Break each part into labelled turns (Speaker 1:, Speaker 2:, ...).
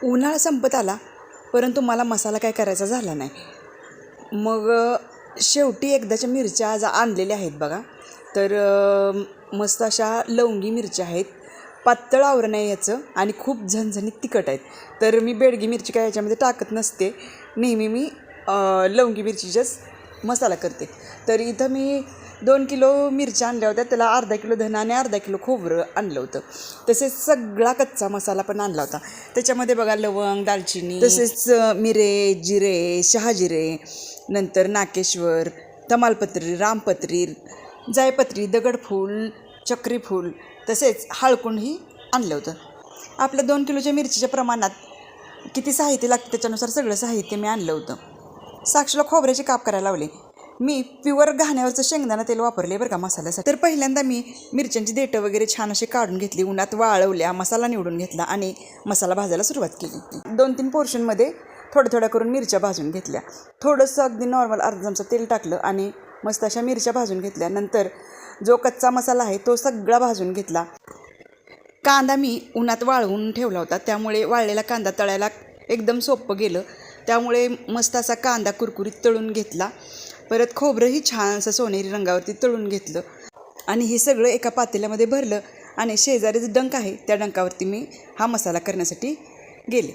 Speaker 1: उन्हाळा संपत आला, परंतु मला मसाला काय करायचा झाला नाही. मग शेवटी एकदाच्या मिरच्या आज आणलेल्या आहेत बघा. तर मस्त अशा लवंगी मिरच्या आहेत. पातळ आवरण आहे याचं आणि खूप झणझणीत तिखट आहेत. तर मी बेडगी मिरची काय याच्यामध्ये टाकत नसते. नेहमी मी लवंगी मिरचीचाच मसाला करते. तर इथं मी 2 किलो मिरच्या आणल्या होत्या. त्याला अर्धा किलो धन आणि अर्धा किलो खोबरं आणलं होतं. तसेच सगळा कच्चा मसाला पण आणला होता. त्याच्यामध्ये बघा लवंग, दालचिनी, तसेच मिरे, जिरे, शहाजिरे, नंतर नाकेश्वर, तमालपत्री, रामपत्री, जायपत्री, दगडफूल, चक्रीफूल, तसेच हळकुंडही आणलं होतं. आपल्या 2 किलोच्या मिरचीच्या प्रमाणात किती साहित्य लागतं त्याच्यानुसार सगळं साहित्य मी आणलं होतं. साक्षीला खोबऱ्याचे काप करायला लावले. मी प्युअर घाण्यावरचं शेंगदाणा तेल वापरले बरं का मसाल्यासाठी. तर पहिल्यांदा मी मिरच्यांची देठं वगैरे छान अशी काढून घेतली, उन्हात वाळवल्या, मसाला निवडून घेतला आणि मसाला भाजायला सुरुवात केली. 2-3 पोर्शनमध्ये थोड्या करून मिरच्या भाजून घेतल्या. थोडंसं अगदी नॉर्मल अर्धा चमचा तेल टाकलं आणि मस्त अशा मिरच्या भाजून घेतल्या. नंतर जो कच्चा मसाला आहे तो सगळा भाजून घेतला. कांदा मी उन्हात वाळवून ठेवला होता, त्यामुळे वाळलेला कांदा तळायला एकदम सोपं गेलं. त्यामुळे मस्त असा कांदा कुरकुरीत तळून घेतला. परत खोबरंही छान असं सोनेरी रंगावरती तळून घेतलं आणि हे सगळं एका पातेल्यामध्ये भरलं आणि शेजारीच डंक आहे त्या डंकावरती मी हा मसाला करण्यासाठी गेले.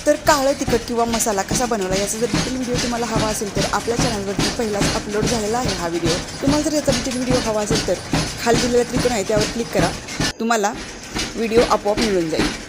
Speaker 1: तर काळं तिखट किंवा मसाला कसा बनवला याचा जर डिटेल व्हिडिओ तुम्हाला हवा असेल तर आपल्या चॅनलवरती पहिलाच अपलोड झालेला आहे हा व्हिडिओ. तुम्हाला जर याचा डिटेल व्हिडिओ हवा असेल तर खाली दिलेला त्रिकोण आहे त्यावर क्लिक करा. तुम्हाला व्हिडिओ आपोआप मिळून जाईल.